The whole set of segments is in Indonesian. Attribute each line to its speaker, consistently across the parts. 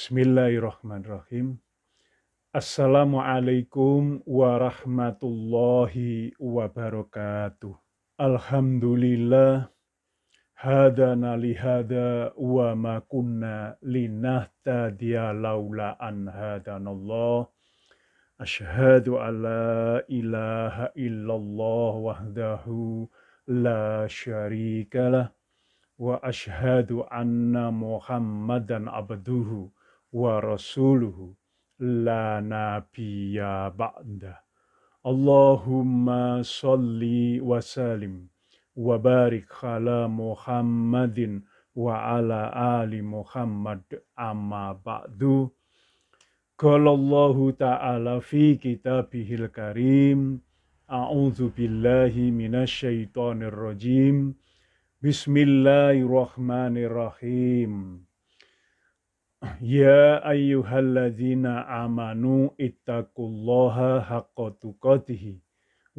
Speaker 1: Bismillahirrahmanirrahim. Assalamualaikum warahmatullahi wabarakatuh. Alhamdulillah, hadana lihada wa ma kunna linahtadiya laula an hadanallah. Asyhadu an la ilaha illallah wahdahu la syarikalah. Wa asyhadu anna Muhammadan abduhu wa rasuluhu la nabiyya ba'da. Allahumma salli wa salim wa barik ala Muhammadin wa ala ali Muhammad amma ba'du. Qala Allahu ta'ala fi kitabihil karim, a'udzu billahi minasyaitonir rajim. Bismillahirrahmanirrahim. Ya ayyuhalladzina amanu ittaqullaha haqqa tuqatih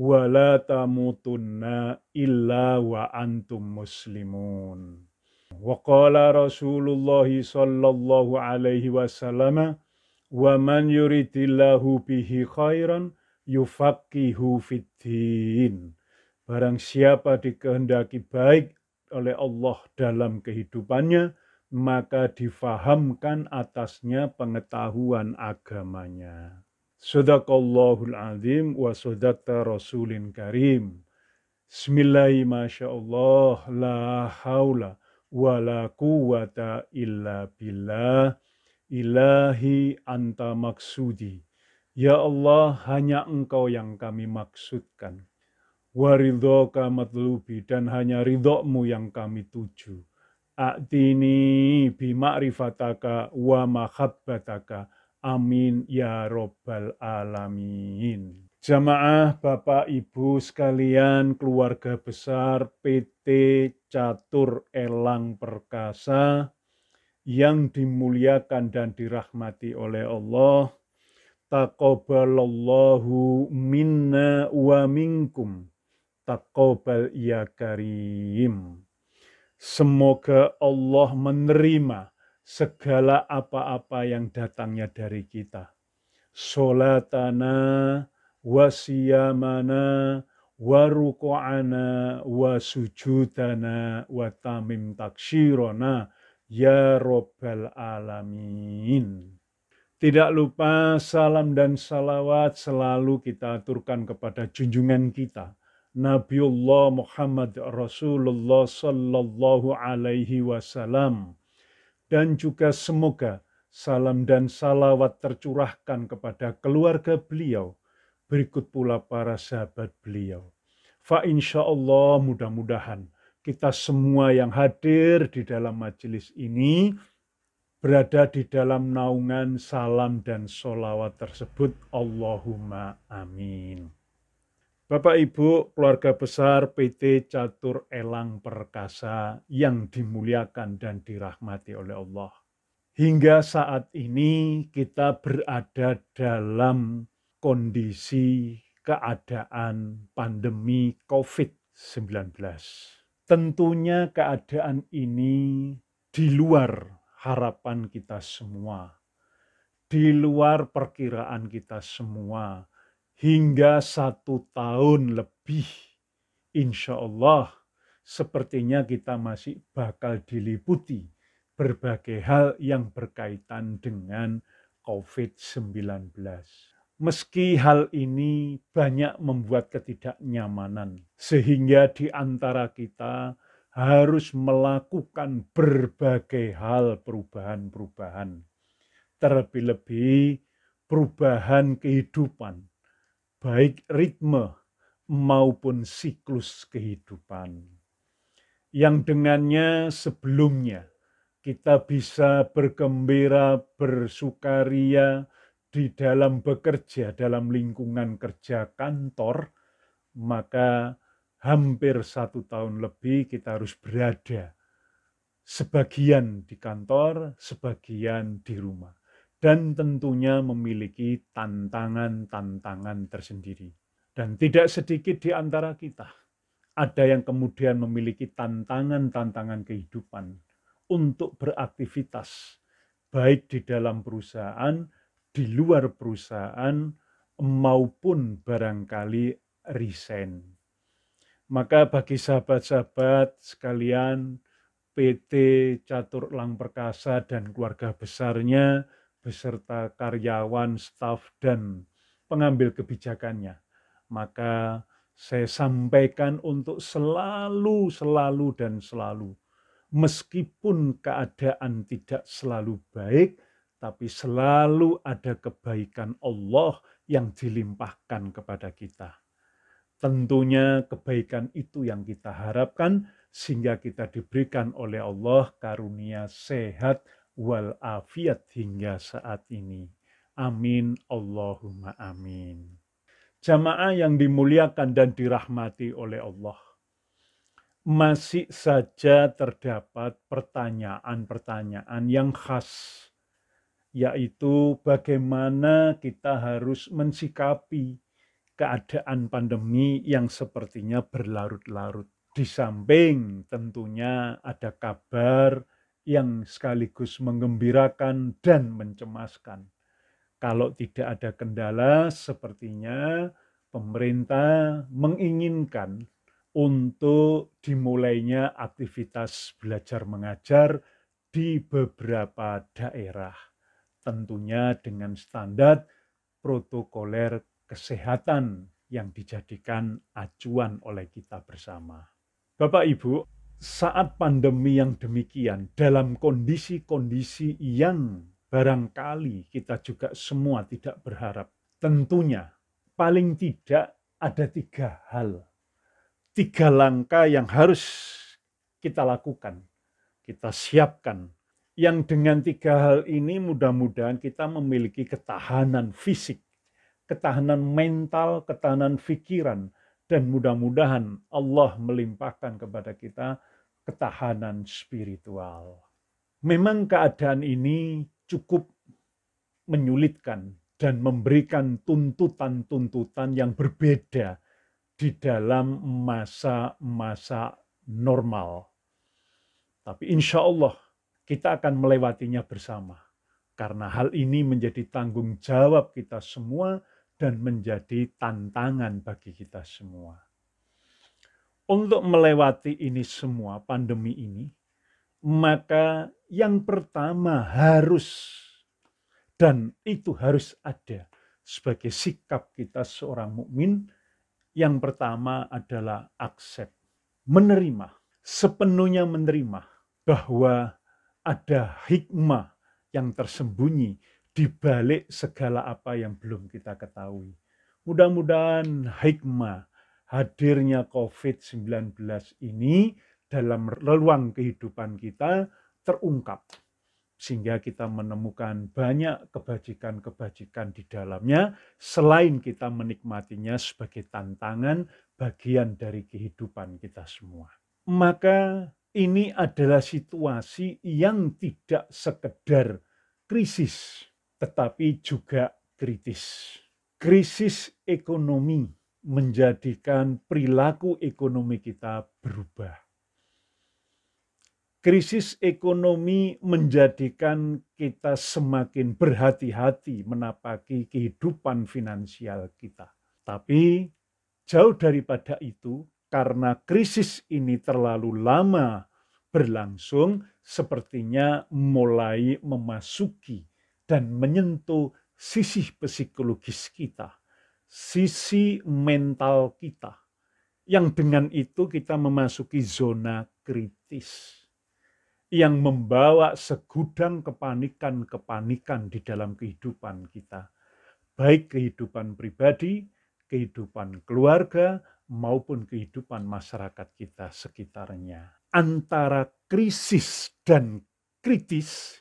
Speaker 1: wa la tamutunna illa wa antum muslimun. Wa qala Rasulullah sallallahu alaihi wasallam, wa man yuridillahu bihi khairan yufaqihu fiddin. Barang siapa dikehendaki baik oleh Allah dalam kehidupannya, maka difahamkan atasnya pengetahuan agamanya. Sadaqallahul azim wa sadaqta rasulin karim. Bismillahi masyaallah, la haula wa la quwata illa billah. Ilahi anta maksudi. Ya Allah, hanya Engkau yang kami maksudkan. Waridhoka matlubi, dan hanya ridhomu yang kami tuju. A'tini bima'rifataka wa mahabbataka. Amin ya robbal alamin. Jamaah Bapak Ibu sekalian, keluarga besar PT Catur Elang Perkasa yang dimuliakan dan dirahmati oleh Allah. Taqabbalallahu minna wa minkum. Taqabbal ya karim. Semoga Allah menerima segala apa-apa yang datangnya dari kita. Sholatana wa siyamana wa ruku'ana wa sujudana wa tamim taksyirona ya robbal alamin. Tidak lupa salam dan salawat selalu kita aturkan kepada junjungan kita, Nabiullah Muhammad Rasulullah sallallahu alaihi wasallam. Dan juga semoga salam dan salawat tercurahkan kepada keluarga beliau, berikut pula para sahabat beliau. Fa insyaallah, mudah-mudahan kita semua yang hadir di dalam majelis ini berada di dalam naungan salam dan sholawat tersebut. Allahumma amin. Bapak Ibu, keluarga besar PT Catur Elang Perkasa yang dimuliakan dan dirahmati oleh Allah. Hingga saat ini kita berada dalam kondisi keadaan pandemi COVID-19. Tentunya keadaan ini di luar harapan kita semua, di luar perkiraan kita semua. Hingga 1 tahun lebih, insya Allah sepertinya kita masih bakal diliputi berbagai hal yang berkaitan dengan COVID-19. Meski hal ini banyak membuat ketidaknyamanan, sehingga di antara kita harus melakukan berbagai hal perubahan-perubahan. Terlebih-lebih perubahan kehidupan, baik ritme maupun siklus kehidupan. Yang dengannya sebelumnya kita bisa bergembira, bersukaria di dalam bekerja, dalam lingkungan kerja kantor, maka hampir 1 tahun lebih kita harus berada sebagian di kantor, sebagian di rumah. Dan tentunya memiliki tantangan-tantangan tersendiri. Dan tidak sedikit di antara kita, ada yang kemudian memiliki tantangan-tantangan kehidupan untuk beraktivitas baik di dalam perusahaan, di luar perusahaan, maupun barangkali resign. Maka bagi sahabat-sahabat sekalian, PT Catur Elang Perkasa dan keluarga besarnya, beserta karyawan, staf, dan pengambil kebijakannya, maka saya sampaikan untuk selalu, meskipun keadaan tidak selalu baik, tapi selalu ada kebaikan Allah yang dilimpahkan kepada kita. Tentunya kebaikan itu yang kita harapkan sehingga kita diberikan oleh Allah karunia sehat walafiat hingga saat ini. Amin, Allahumma amin. Jamaah yang dimuliakan dan dirahmati oleh Allah, masih saja terdapat pertanyaan-pertanyaan yang khas, yaitu bagaimana kita harus mensikapi keadaan pandemi yang sepertinya berlarut-larut. Di samping tentunya ada kabar yang sekaligus menggembirakan dan mencemaskan. Kalau tidak ada kendala, sepertinya pemerintah menginginkan untuk dimulainya aktivitas belajar mengajar di beberapa daerah. Tentunya dengan standar protokoler kesehatan yang dijadikan acuan oleh kita bersama. Bapak Ibu, saat pandemi yang demikian, dalam kondisi-kondisi yang barangkali kita juga semua tidak berharap, tentunya paling tidak ada 3 hal, 3 langkah yang harus kita lakukan, kita siapkan. Yang dengan 3 hal ini mudah-mudahan kita memiliki ketahanan fisik, ketahanan mental, ketahanan pikiran, dan mudah-mudahan Allah melimpahkan kepada kita ketahanan spiritual. Memang keadaan ini cukup menyulitkan dan memberikan tuntutan-tuntutan yang berbeda di dalam masa-masa normal. Tapi insya Allah kita akan melewatinya bersama. Karena hal ini menjadi tanggung jawab kita semua dan menjadi tantangan bagi kita semua. Untuk melewati ini semua, pandemi ini, maka yang pertama harus, dan itu harus ada sebagai sikap kita seorang mukmin, yang pertama adalah accept, menerima, sepenuhnya menerima bahwa ada hikmah yang tersembunyi di balik segala apa yang belum kita ketahui. Mudah-mudahan hikmah hadirnya COVID-19 ini dalam ruang kehidupan kita terungkap, sehingga kita menemukan banyak kebajikan-kebajikan di dalamnya, selain kita menikmatinya sebagai tantangan bagian dari kehidupan kita semua. Maka ini adalah situasi yang tidak sekedar krisis, tetapi juga kritis. Krisis ekonomi menjadikan perilaku ekonomi kita berubah. Krisis ekonomi menjadikan kita semakin berhati-hati menapaki kehidupan finansial kita. Tapi jauh daripada itu, karena krisis ini terlalu lama berlangsung, sepertinya mulai memasuki dan menyentuh sisi psikologis kita, sisi mental kita, yang dengan itu kita memasuki zona kritis, yang membawa segudang kepanikan di dalam kehidupan kita, baik kehidupan pribadi, kehidupan keluarga, maupun kehidupan masyarakat kita sekitarnya. Antara krisis dan kritis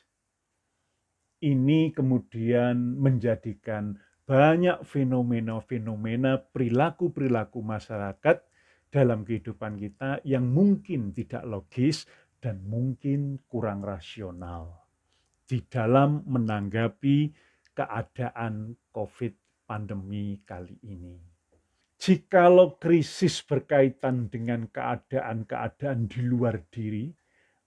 Speaker 1: ini kemudian menjadikan banyak fenomena-fenomena perilaku-perilaku masyarakat dalam kehidupan kita yang mungkin tidak logis dan mungkin kurang rasional di dalam menanggapi keadaan COVID pandemi kali ini. Jikalau krisis berkaitan dengan keadaan-keadaan di luar diri,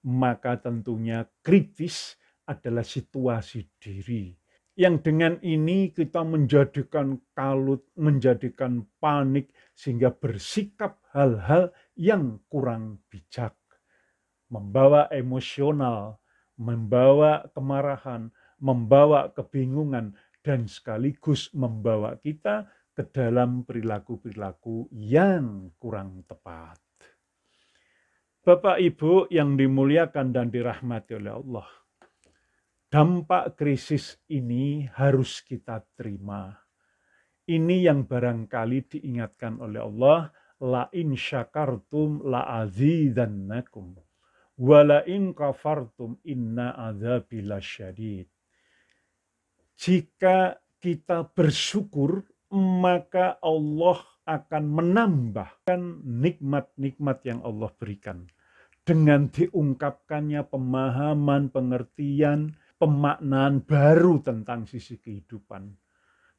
Speaker 1: maka tentunya kritis adalah situasi diri. Yang dengan ini kita menjadikan kalut, menjadikan panik, sehingga bersikap hal-hal yang kurang bijak. Membawa emosional, membawa kemarahan, membawa kebingungan, dan sekaligus membawa kita ke dalam perilaku-perilaku yang kurang tepat. Bapak Ibu yang dimuliakan dan dirahmati oleh Allah, dampak krisis ini harus kita terima. Ini yang barangkali diingatkan oleh Allah, la in syakartum la azidannakum wa la in kafartum inna adzabi lasyadid. Jika kita bersyukur, maka Allah akan menambahkan nikmat-nikmat yang Allah berikan. Dengan diungkapkannya pemahaman, pengertian, pemaknaan baru tentang sisi kehidupan.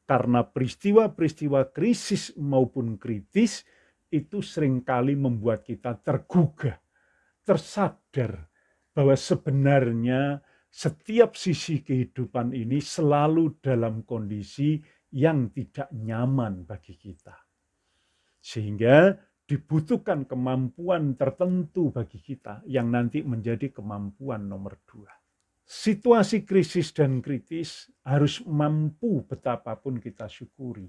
Speaker 1: Karena peristiwa-peristiwa krisis maupun kritis itu seringkali membuat kita tergugah, tersadar bahwa sebenarnya setiap sisi kehidupan ini selalu dalam kondisi yang tidak nyaman bagi kita. Sehingga dibutuhkan kemampuan tertentu bagi kita yang nanti menjadi kemampuan nomor 2. Situasi krisis dan kritis harus mampu betapapun kita syukuri.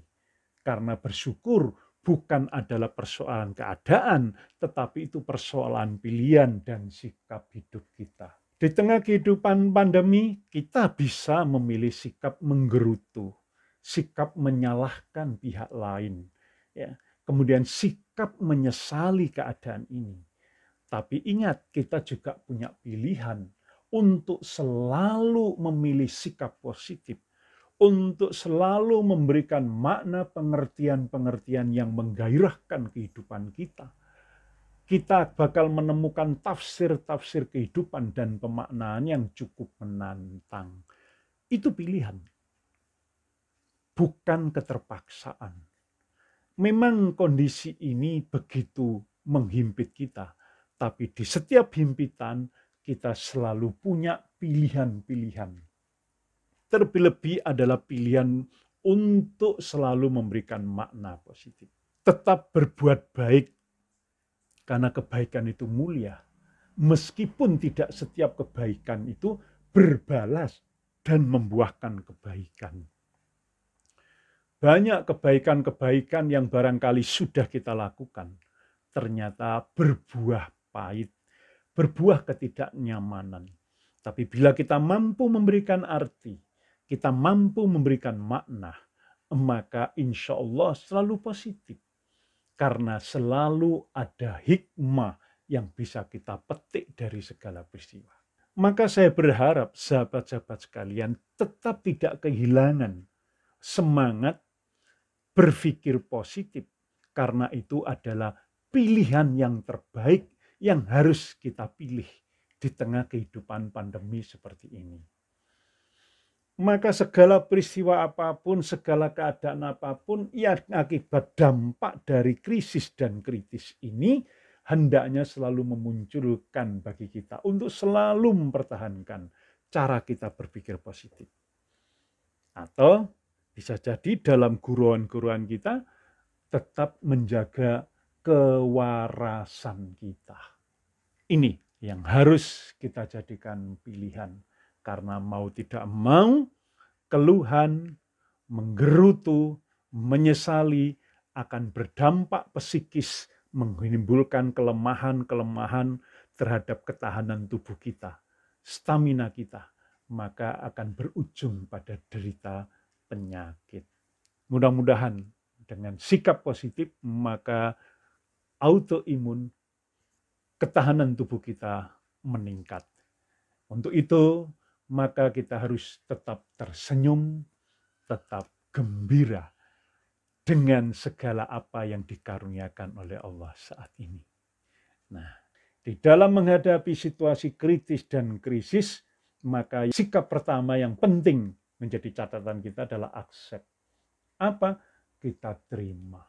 Speaker 1: Karena bersyukur bukan adalah persoalan keadaan, tetapi itu persoalan pilihan dan sikap hidup kita. Di tengah kehidupan pandemi, kita bisa memilih sikap menggerutu, sikap menyalahkan pihak lain, ya. Kemudian sikap menyesali keadaan ini. Tapi ingat, kita juga punya pilihan untuk selalu memilih sikap positif, untuk selalu memberikan makna pengertian-pengertian yang menggairahkan kehidupan kita. Kita bakal menemukan tafsir-tafsir kehidupan dan pemaknaan yang cukup menantang. Itu pilihan, bukan keterpaksaan. Memang kondisi ini begitu menghimpit kita, tapi di setiap himpitan kita selalu punya pilihan-pilihan. Terlebih adalah pilihan untuk selalu memberikan makna positif. Tetap berbuat baik, karena kebaikan itu mulia. Meskipun tidak setiap kebaikan itu berbalas dan membuahkan kebaikan. Banyak kebaikan-kebaikan yang barangkali sudah kita lakukan, ternyata berbuah pahit, berbuah ketidaknyamanan. Tapi bila kita mampu memberikan arti, kita mampu memberikan makna, maka insya Allah selalu positif. Karena selalu ada hikmah yang bisa kita petik dari segala peristiwa. Maka saya berharap sahabat-sahabat sekalian tetap tidak kehilangan semangat berpikir positif, karena itu adalah pilihan yang terbaik yang harus kita pilih di tengah kehidupan pandemi seperti ini. Maka segala peristiwa apapun, segala keadaan apapun yang akibat dampak dari krisis dan kritis ini hendaknya selalu memunculkan bagi kita untuk selalu mempertahankan cara kita berpikir positif. Atau bisa jadi dalam guruan-guruan kita tetap menjaga kewarasan kita. Ini yang harus kita jadikan pilihan. Karena mau tidak mau, keluhan, menggerutu, menyesali akan berdampak psikis, menimbulkan kelemahan-kelemahan terhadap ketahanan tubuh kita, stamina kita, maka akan berujung pada derita penyakit. Mudah-mudahan dengan sikap positif, maka autoimun, ketahanan tubuh kita meningkat. Untuk itu, maka kita harus tetap tersenyum, tetap gembira dengan segala apa yang dikaruniakan oleh Allah saat ini. Nah, di dalam menghadapi situasi kritis dan krisis, maka sikap pertama yang penting menjadi catatan kita adalah accept. Apa? Kita terima.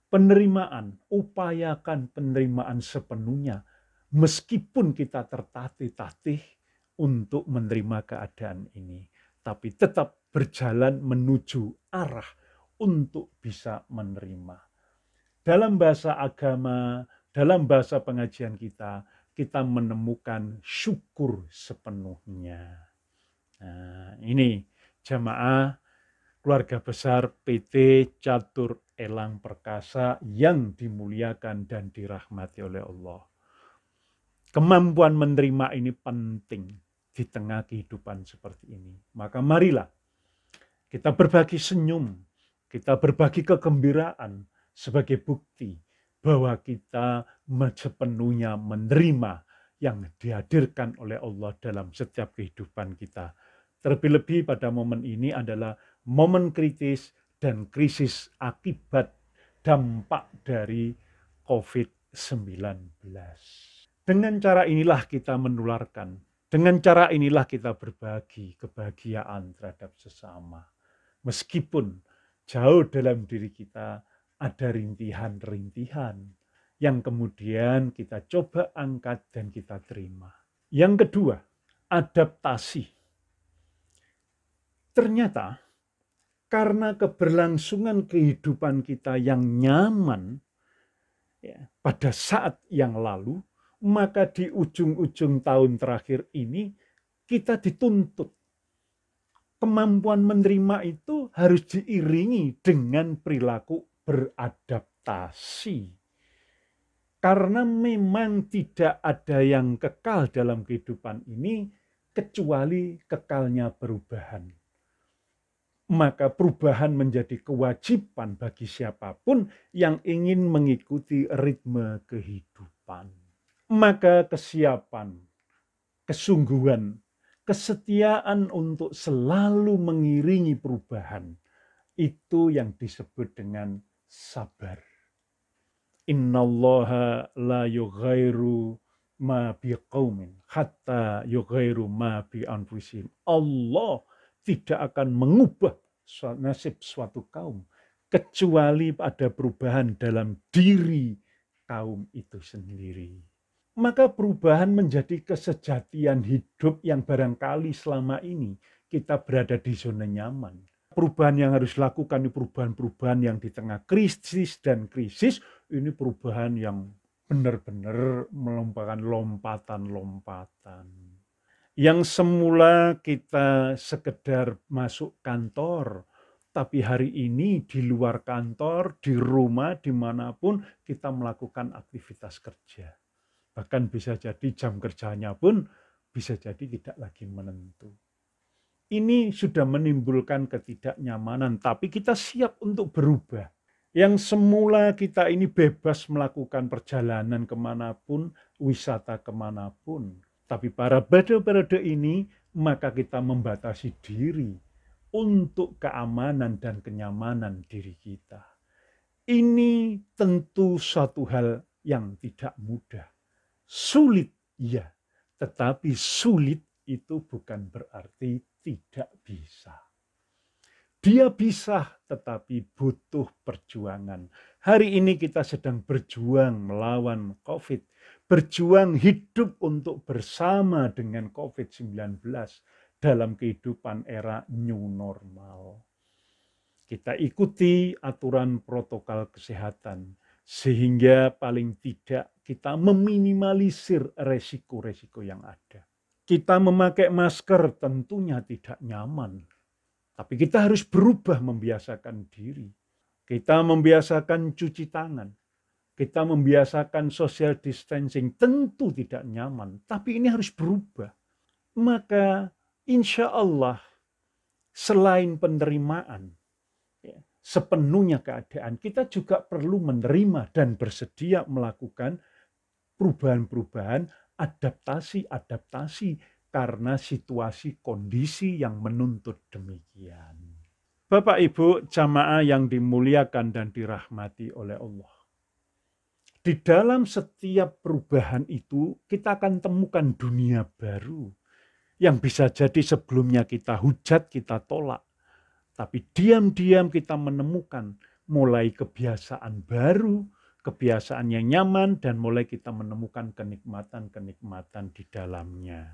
Speaker 1: Penerimaan, upayakan penerimaan sepenuhnya. Meskipun kita tertatih-tatih untuk menerima keadaan ini, tapi tetap berjalan menuju arah untuk bisa menerima. Dalam bahasa agama, dalam bahasa pengajian kita, kita menemukan syukur sepenuhnya. Nah, ini jamaah keluarga besar PT Catur Elang Perkasa yang dimuliakan dan dirahmati oleh Allah. Kemampuan menerima ini penting di tengah kehidupan seperti ini. Maka marilah kita berbagi senyum, kita berbagi kegembiraan sebagai bukti bahwa kita sepenuhnya menerima yang dihadirkan oleh Allah dalam setiap kehidupan kita. Terlebih-lebih pada momen ini adalah momen kritis dan krisis akibat dampak dari COVID-19. Dengan cara inilah kita menularkan, dengan cara inilah kita berbagi kebahagiaan terhadap sesama. Meskipun jauh dalam diri kita ada rintihan-rintihan yang kemudian kita coba angkat dan kita terima. Yang kedua, adaptasi. Ternyata karena keberlangsungan kehidupan kita yang nyaman ya, pada saat yang lalu, maka di ujung-ujung tahun terakhir ini kita dituntut. Kemampuan menerima itu harus diiringi dengan perilaku beradaptasi. Karena memang tidak ada yang kekal dalam kehidupan ini kecuali kekalnya perubahan. Maka perubahan menjadi kewajiban bagi siapapun yang ingin mengikuti ritme kehidupan. Maka kesiapan, kesungguhan, kesetiaan untuk selalu mengiringi perubahan, itu yang disebut dengan sabar. Innallaha la yughairu ma biqaumin hatta yughairu ma bi anfusihim. Allah tidak akan mengubah nasib suatu kaum kecuali ada perubahan dalam diri kaum itu sendiri. Maka perubahan menjadi kesejatian hidup yang barangkali selama ini kita berada di zona nyaman. Perubahan yang harus dilakukan ini perubahan-perubahan yang di tengah krisis dan krisis, ini perubahan yang benar-benar merupakan lompatan-lompatan. Yang semula kita sekedar masuk kantor, tapi hari ini di luar kantor, di rumah, dimanapun kita melakukan aktivitas kerja. Bahkan bisa jadi jam kerjanya pun bisa jadi tidak lagi menentu. Ini sudah menimbulkan ketidaknyamanan, tapi kita siap untuk berubah. Yang semula kita ini bebas melakukan perjalanan kemanapun, wisata kemanapun. Tapi pada periode ini, maka kita membatasi diri untuk keamanan dan kenyamanan diri kita. Ini tentu suatu hal yang tidak mudah. Sulit, ya, tetapi sulit itu bukan berarti tidak bisa. Dia bisa, tetapi butuh perjuangan. Hari ini kita sedang berjuang melawan COVID, berjuang hidup untuk bersama dengan COVID-19 dalam kehidupan era new normal. Kita ikuti aturan protokol kesehatan, sehingga paling tidak kita meminimalisir resiko-resiko yang ada. Kita memakai masker tentunya tidak nyaman, tapi kita harus berubah membiasakan diri. Kita membiasakan cuci tangan, kita membiasakan social distancing, tentu tidak nyaman, tapi ini harus berubah. Maka insya Allah selain penerimaan, sepenuhnya keadaan, kita juga perlu menerima dan bersedia melakukan perubahan-perubahan, adaptasi-adaptasi karena situasi kondisi yang menuntut demikian. Bapak Ibu jamaah yang dimuliakan dan dirahmati oleh Allah. Di dalam setiap perubahan itu kita akan temukan dunia baru yang bisa jadi sebelumnya kita hujat, kita tolak. Tapi diam-diam kita menemukan mulai kebiasaan baru, kebiasaan yang nyaman, dan mulai kita menemukan kenikmatan-kenikmatan di dalamnya.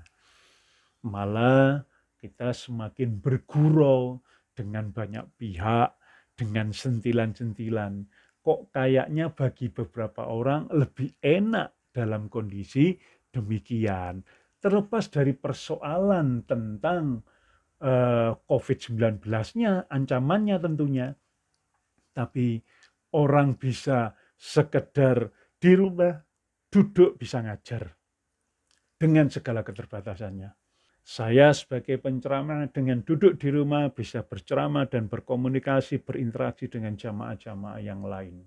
Speaker 1: Malah kita semakin bergurau dengan banyak pihak, dengan sentilan-sentilan. Kok kayaknya bagi beberapa orang lebih enak dalam kondisi demikian. Terlepas dari persoalan tentang COVID-19-nya, ancamannya tentunya. Tapi orang bisa sekedar di rumah, duduk bisa ngajar dengan segala keterbatasannya. Saya sebagai penceramah dengan duduk di rumah bisa berceramah dan berkomunikasi, berinteraksi dengan jamaah-jamaah yang lain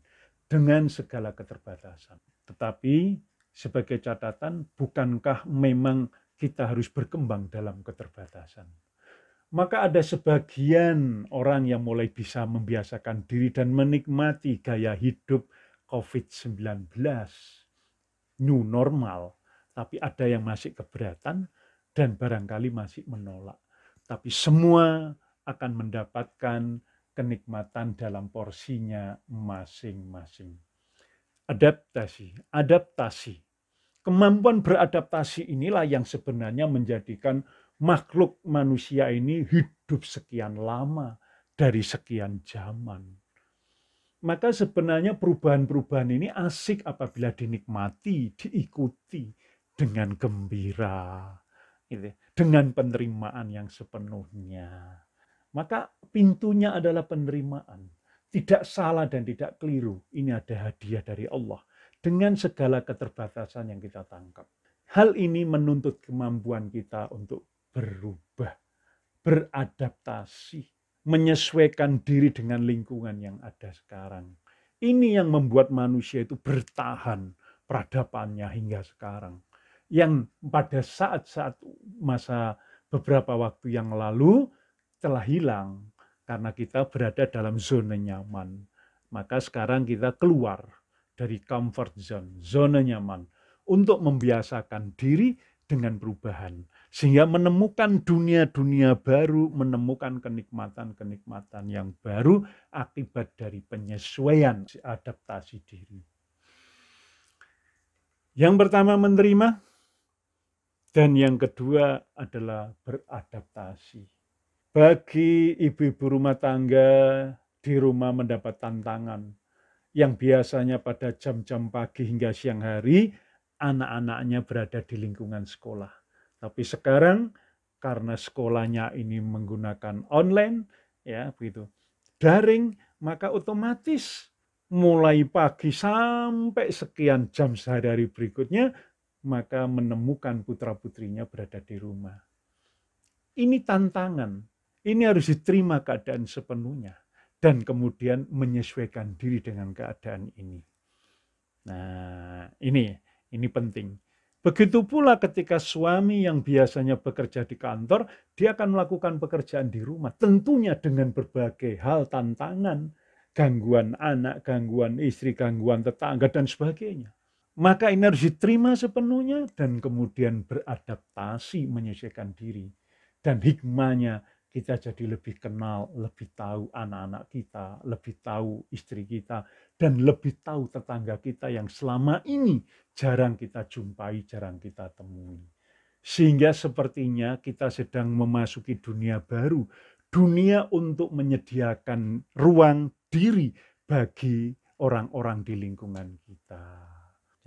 Speaker 1: dengan segala keterbatasan. Tetapi sebagai catatan, bukankah memang kita harus berkembang dalam keterbatasan? Maka ada sebagian orang yang mulai bisa membiasakan diri dan menikmati gaya hidup COVID-19, new normal. Tapi ada yang masih keberatan dan barangkali masih menolak. Tapi semua akan mendapatkan kenikmatan dalam porsinya masing-masing. Adaptasi. Kemampuan beradaptasi inilah yang sebenarnya menjadikan makhluk manusia ini hidup sekian lama dari sekian zaman. Maka sebenarnya perubahan-perubahan ini asik apabila dinikmati, diikuti dengan gembira, dengan penerimaan yang sepenuhnya. Maka pintunya adalah penerimaan. Tidak salah dan tidak keliru. Ini ada hadiah dari Allah dengan segala keterbatasan yang kita tangkap. Hal ini menuntut kemampuan kita untuk berubah, beradaptasi, menyesuaikan diri dengan lingkungan yang ada sekarang. Ini yang membuat manusia itu bertahan peradabannya hingga sekarang. Yang pada saat-saat masa beberapa waktu yang lalu telah hilang karena kita berada dalam zona nyaman. Maka sekarang kita keluar dari comfort zone, zona nyaman, untuk membiasakan diri dengan perubahan. Sehingga menemukan dunia-dunia baru, menemukan kenikmatan-kenikmatan yang baru akibat dari penyesuaian, adaptasi diri. Yang pertama menerima, dan yang kedua adalah beradaptasi. Bagi ibu-ibu rumah tangga di rumah mendapat tantangan yang biasanya pada jam-jam pagi hingga siang hari, anak-anaknya berada di lingkungan sekolah. Tapi sekarang karena sekolahnya ini menggunakan online, ya begitu, daring, maka otomatis mulai pagi sampai sekian jam sehari-hari berikutnya, maka menemukan putra-putrinya berada di rumah. Ini tantangan. Ini harus diterima keadaan sepenuhnya dan kemudian menyesuaikan diri dengan keadaan ini. Nah, ini penting. Begitu pula ketika suami yang biasanya bekerja di kantor, dia akan melakukan pekerjaan di rumah. Tentunya dengan berbagai hal, tantangan, gangguan anak, gangguan istri, gangguan tetangga, dan sebagainya. Maka ini harus diterima sepenuhnya dan kemudian beradaptasi, menyesuaikan diri. Dan hikmahnya kita jadi lebih kenal, lebih tahu anak-anak kita, lebih tahu istri kita, dan lebih tahu tetangga kita yang selama ini jarang kita jumpai, jarang kita temui. Sehingga sepertinya kita sedang memasuki dunia baru, dunia untuk menyediakan ruang diri bagi orang-orang di lingkungan kita.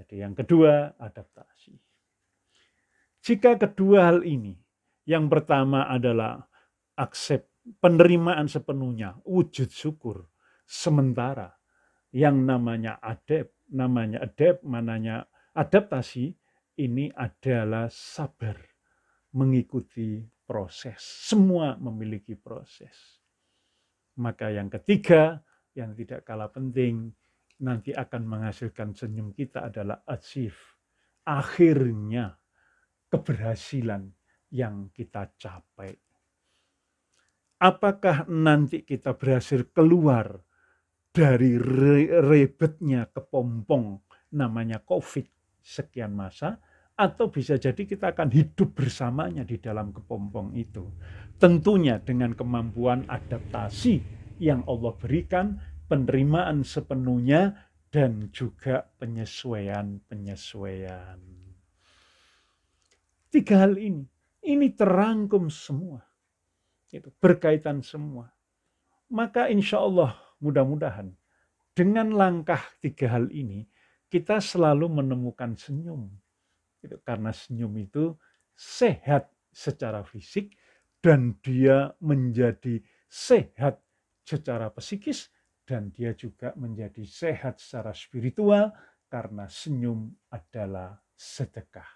Speaker 1: Jadi yang kedua, adaptasi. Jika kedua hal ini, yang pertama adalah penerimaan sepenuhnya, wujud syukur. Sementara yang namanya adaptasi, ini adalah sabar, mengikuti proses. Semua memiliki proses. Maka yang ketiga, yang tidak kalah penting, nanti akan menghasilkan senyum kita adalah achieve. Akhirnya keberhasilan yang kita capai. Apakah nanti kita berhasil keluar dari rebetnya kepompong namanya COVID sekian masa, atau bisa jadi kita akan hidup bersamanya di dalam kepompong itu. Tentunya dengan kemampuan adaptasi yang Allah berikan, penerimaan sepenuhnya, dan juga penyesuaian. Tiga hal ini Ini terangkum semua, itu berkaitan semua. Maka insya Allah mudah-mudahan dengan langkah 3 hal ini kita selalu menemukan senyum. Karena senyum itu sehat secara fisik dan dia menjadi sehat secara psikis dan dia juga menjadi sehat secara spiritual karena senyum adalah sedekah.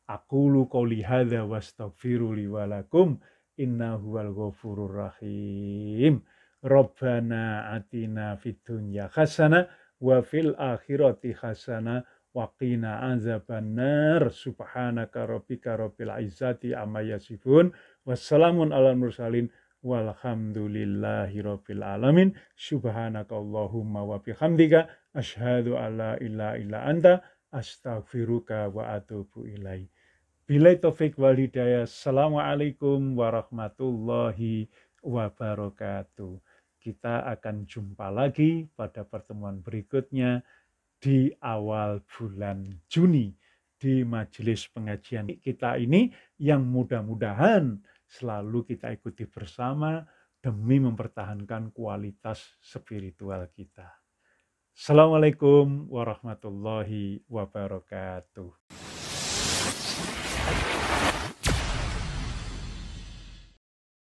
Speaker 1: Aqulu qouli hadza wastaghfiru li wa lakum innahu wal ghafurur rahim. Rabbana atina fid dunya hasanah wa fil akhirati hasanah wa qina azabannar. Subhanaka rabbika rabbil izzati amma yasifun. Wassalamun alal mursalin walhamdulillahi rabbil alamin. Subhanakallahumma wa bihamdika asyhadu alla ilaha illa anta astaghfiruka wa atubu ilaik. Billahi taufik wal hidayah. Assalamualaikum warahmatullahi wabarakatuh. Kita akan jumpa lagi pada pertemuan berikutnya di awal bulan Juni di majelis pengajian kita ini yang mudah-mudahan selalu kita ikuti bersama demi mempertahankan kualitas spiritual kita. Assalamualaikum warahmatullahi wabarakatuh.